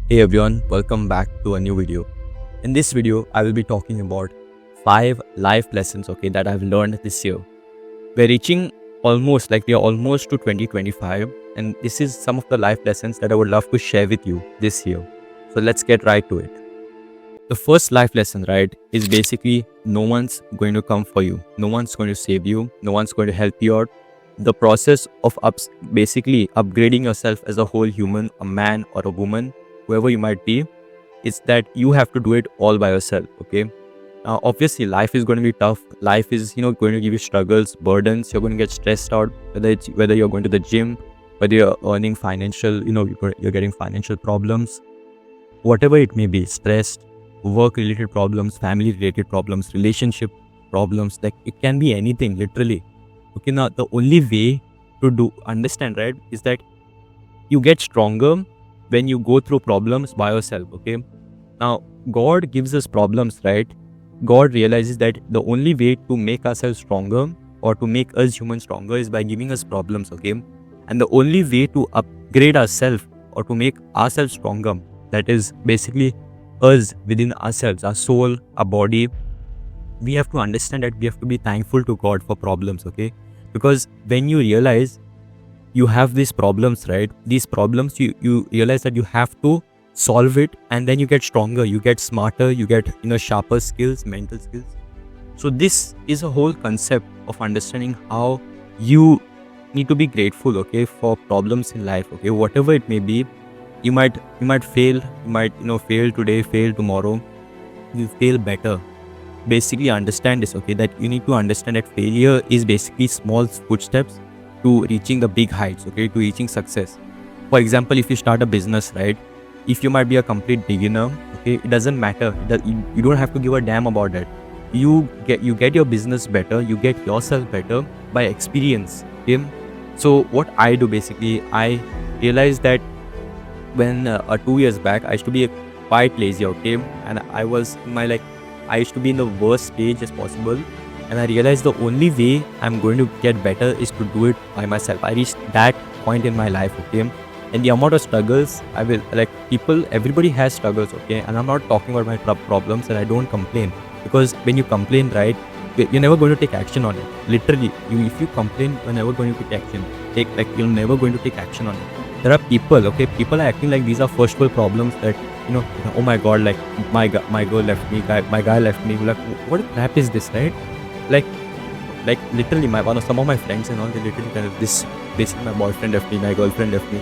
Hey everyone, welcome back to a new video. In this video, I will be talking about 5 life lessons, that I've learned this year. We are almost to 2025, and this is some of the life lessons that I would love to share with you this year. So let's get right to it. The first life lesson, is basically no one's going to come for you. No one's going to save you. No one's going to help you out. The process of basically upgrading yourself as a whole human, a man or a woman, whoever you might be, it's that you have to do it all by yourself. Now obviously life is going to be tough. Life is going to give you struggles, burdens. You're going to get stressed out, whether you're going to the gym, whether you're earning financial, you're getting financial problems, whatever it may be, stressed, work related problems, family related problems, relationship problems, like it can be anything, literally. Now the only way to understand, is that you get stronger when you go through problems by yourself. Now God gives us problems, God realizes that the only way to make ourselves stronger or to make us humans stronger is by giving us problems. And the only way to upgrade ourselves or to make ourselves stronger, that is basically us within ourselves, our soul, our body, we have to understand that we have to be thankful to God for problems. Because when you realize you have these problems, these problems, you realize that you have to solve it, and then you get stronger, you get smarter, you get sharper skills, mental skills. So this is a whole concept of understanding how you need to be grateful, for problems in life. Whatever it may be, you might fail, you might fail today, fail tomorrow, you fail better. Basically understand this, that you need to understand that failure is basically small footsteps to reaching the big heights, to reaching success. For example, if you start a business, if you might be a complete beginner, it doesn't matter. You don't have to give a damn about that. You get your business better, you get yourself better by experience. So what I do, basically, I realized that when 2 years back, I used to be quite lazy, and I used to be in the worst stage as possible. And I realized the only way I'm going to get better is to do it by myself. I reached that point in my life, and the amount of struggles, everybody has struggles, and I'm not talking about my problems, and I don't complain, because when you complain, you're never going to take action on it. Literally, if you complain, you're never going to take action. You're never going to take action on it. There are people, people are acting like these are first world problems, that oh my god, like my girl left me, my guy left me, like what crap is this, like literally some of my friends and all, they literally kind of this, basically my boyfriend left me, my girlfriend left me,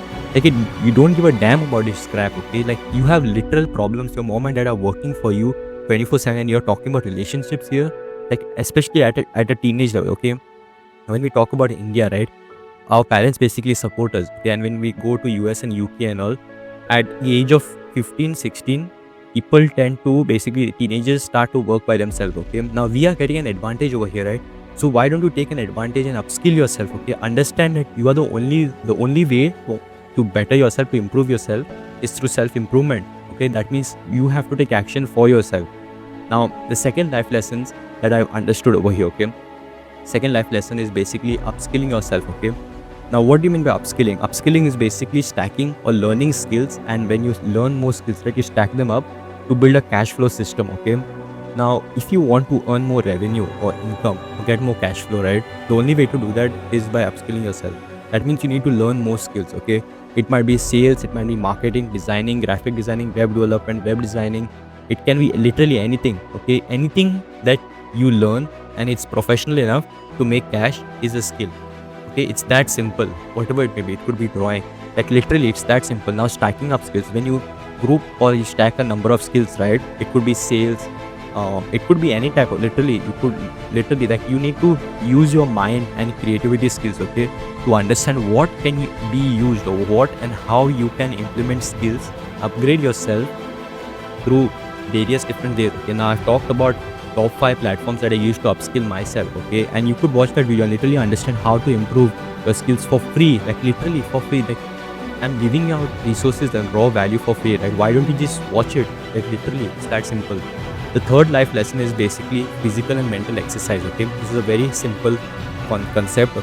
you don't give a damn about this crap. Like you have literal problems. Your mom and dad are working for you 24/7. You're talking about relationships here, like especially at a teenage level. When we talk about India, our parents basically support us, and when we go to US and UK and all, at the age of 15-16, people tend to, basically teenagers start to work by themselves. Now we are getting an advantage over here, so why don't you take an advantage and upskill yourself? Understand that you are the only way to better yourself, to improve yourself, is through self-improvement. That means you have to take action for yourself. Now the second life lessons that I've understood over here, second life lesson is basically upskilling yourself. Now what do you mean by upskilling? Upskilling is basically stacking or learning skills, and when you learn more skills, you stack them up to build a cash flow system. Now if you want to earn more revenue or income or get more cash flow, the only way to do that is by upskilling yourself. That means you need to learn more skills. It might be sales, it might be marketing, designing, graphic designing, web development, web designing. It can be literally anything. Anything that you learn and it's professional enough to make cash is a skill. It's that simple. Whatever it may be, it could be drawing, like literally it's that simple. Now stacking up skills, when you group or you stack a number of skills, it could be sales, it could be any type of, literally like you need to use your mind and creativity skills, to understand what can be used or what and how you can implement skills, upgrade yourself through various different ways. Now I've talked about top 5 platforms that I use to upskill myself, and you could watch that video and literally understand how to improve your skills for free, like literally for free. Like I'm giving out resources and raw value for free, why don't you just watch it? Like literally, it's that simple. The third life lesson is basically physical and mental exercise. This is a very simple concept,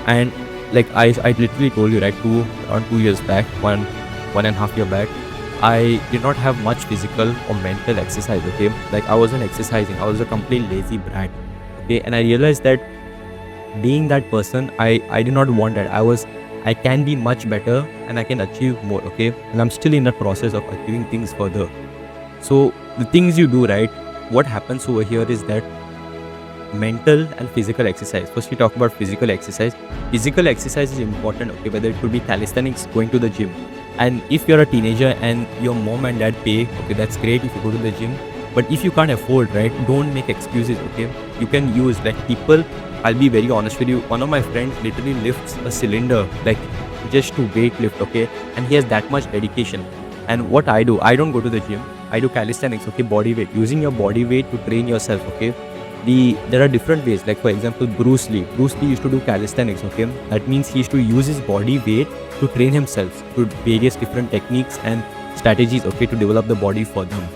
and like I literally told you, around 2 years back, one and a half year back, I did not have much physical or mental exercise. Okay, like I wasn't exercising. I was a complete lazy brat. Okay, and I realized that being that person, I did not want that. I can be much better and I can achieve more. Okay, and I'm still in the process of achieving things further. So the things you do, right, what happens over here is that mental and physical exercise. First we talk about physical exercise. Physical exercise is important, okay, whether it could be calisthenics, going to the gym. And if you're a teenager and your mom and dad pay, okay, that's great if you go to the gym. But if you can't afford, right, don't make excuses. Okay, you can use, like, people, I'll be very honest with you, one of my friends literally lifts a cylinder, like, just to weight lift. Okay, and he has that much dedication. And what I do, I don't go to the gym, I do calisthenics. Okay, body weight, using your body weight to train yourself. Okay, there are different ways. Like, for example, Bruce Lee used to do calisthenics. Okay, that means he used to use his body weight to train himself to various different techniques and strategies, okay, to develop the body for them.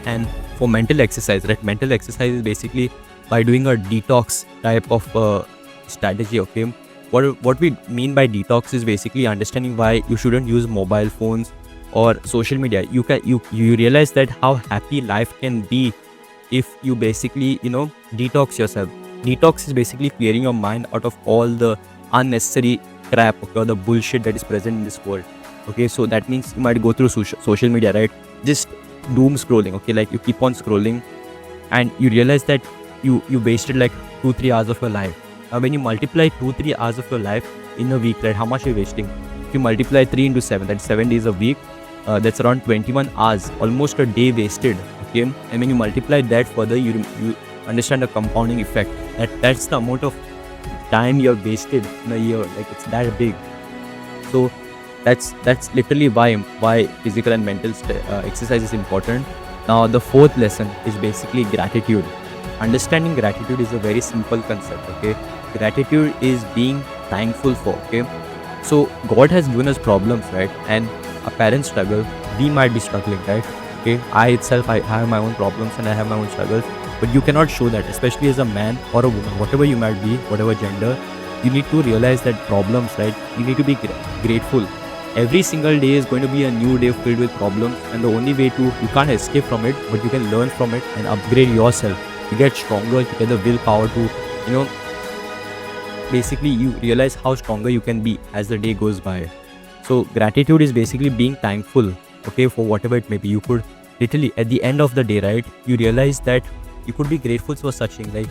And for mental exercise, right, mental exercise is basically by doing a detox type of strategy. Okay, what we mean by detox is basically understanding why you shouldn't use mobile phones or social media. You realize that how happy life can be if you basically, detox yourself. Detox is basically clearing your mind out of all the unnecessary crap, okay, or the bullshit that is present in this world. Okay, so that means you might go through social media, right, just doom scrolling. Okay, like you keep on scrolling and you realize that you wasted like 2-3 hours of your life. When you multiply 2-3 hours of your life in a week, right, how much are you wasting? If you multiply 3 into 7, that's 7 days a week. That's around 21 hours, almost a day wasted. Okay, and when you multiply that further, you understand the compounding effect. That's the amount of time you're wasted in a year. Like, it's that big. So that's literally why physical and mental exercise is important. Now the fourth lesson is basically gratitude. Understanding gratitude is a very simple concept. Okay, gratitude is being thankful for. Okay, so God has given us problems, right, and our parents struggle, we might be struggling, right? Okay, I have my own problems and I have my own struggles, but you cannot show that, especially as a man or a woman, whatever you might be, whatever gender. You need to realize that problems, right, you need to be grateful. Every single day is going to be a new day filled with problems, and the only way you can't escape from it, but you can learn from it and upgrade yourself. You get stronger, you get the willpower to, basically you realize how stronger you can be as the day goes by. So gratitude is basically being thankful, okay, for whatever it may be. You could literally, at the end of the day, right, you realize that you could be grateful for such things. Like,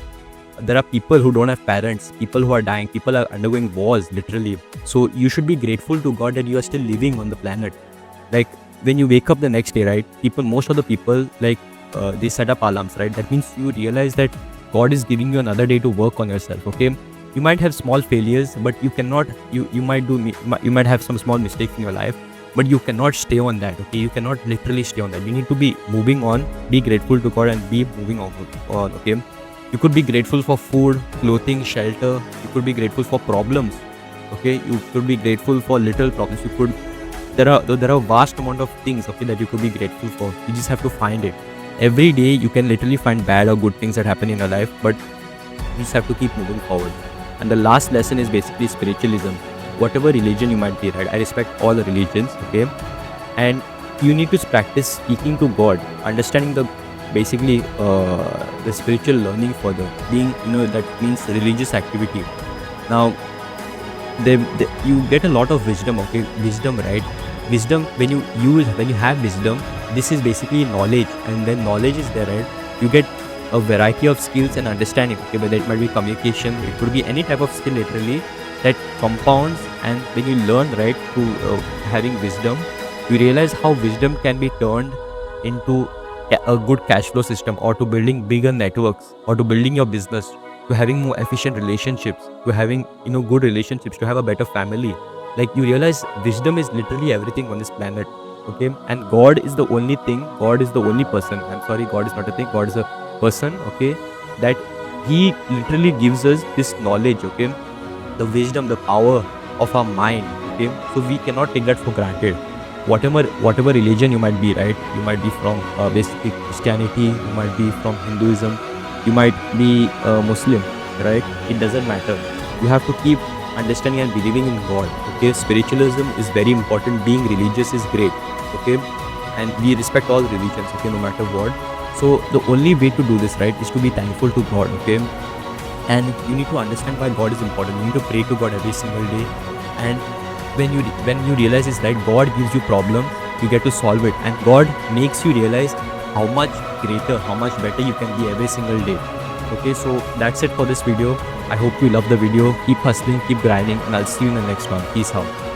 there are people who don't have parents, people who are dying, people are undergoing wars, literally. So you should be grateful to God that you are still living on the planet. Like, when you wake up the next day, right, most of the people, like, they set up alarms, right? That means you realize that God is giving you another day to work on yourself. Okay, you might have small failures, but you cannot, you might have some small mistakes in your life, but you cannot stay on that. Okay, you cannot literally stay on that. You need to be moving on, be grateful to God, and be moving on. Okay, you could be grateful for food, clothing, shelter. You could be grateful for problems. Okay, you could be grateful for little problems. There are vast amount of things, okay, that you could be grateful for. You just have to find it. Every day you can literally find bad or good things that happen in your life, but you just have to keep moving forward. And the last lesson is basically spiritualism. Whatever religion you might be, right? I respect all the religions, okay? And you need to practice speaking to God, understanding the spiritual learning further. Being, that means religious activity. Now, you get a lot of wisdom, okay? Wisdom, right? Wisdom, when you have wisdom, this is basically knowledge. And when knowledge is there, right, you get a variety of skills and understanding, okay, whether it might be communication, it could be any type of skill literally that compounds. And when you learn, right, to having wisdom, you realize how wisdom can be turned into a good cash flow system, or to building bigger networks, or to building your business, to having more efficient relationships, to having good relationships, to have a better family. Like, you realize wisdom is literally everything on this planet. Okay, and God is the only thing, God is the only person, I'm sorry, God is not a thing, God is a person, okay, that He literally gives us this knowledge, okay, the wisdom, the power of our mind, okay. So we cannot take that for granted. Whatever religion you might be, right, you might be from basically Christianity, you might be from Hinduism, you might be Muslim, right, it doesn't matter. You have to keep understanding and believing in God, okay. Spiritualism is very important, being religious is great, okay. and we respect all religions, okay, no matter what. So the only way to do this, right, is to be thankful to God, okay? And you need to understand why God is important. You need to pray to God every single day. And when you realize this, right, God gives you problem, you get to solve it, and God makes you realize how much greater, how much better you can be every single day. Okay, so that's it for this video. I hope you love the video. Keep hustling, keep grinding, and I'll see you in the next one. Peace out.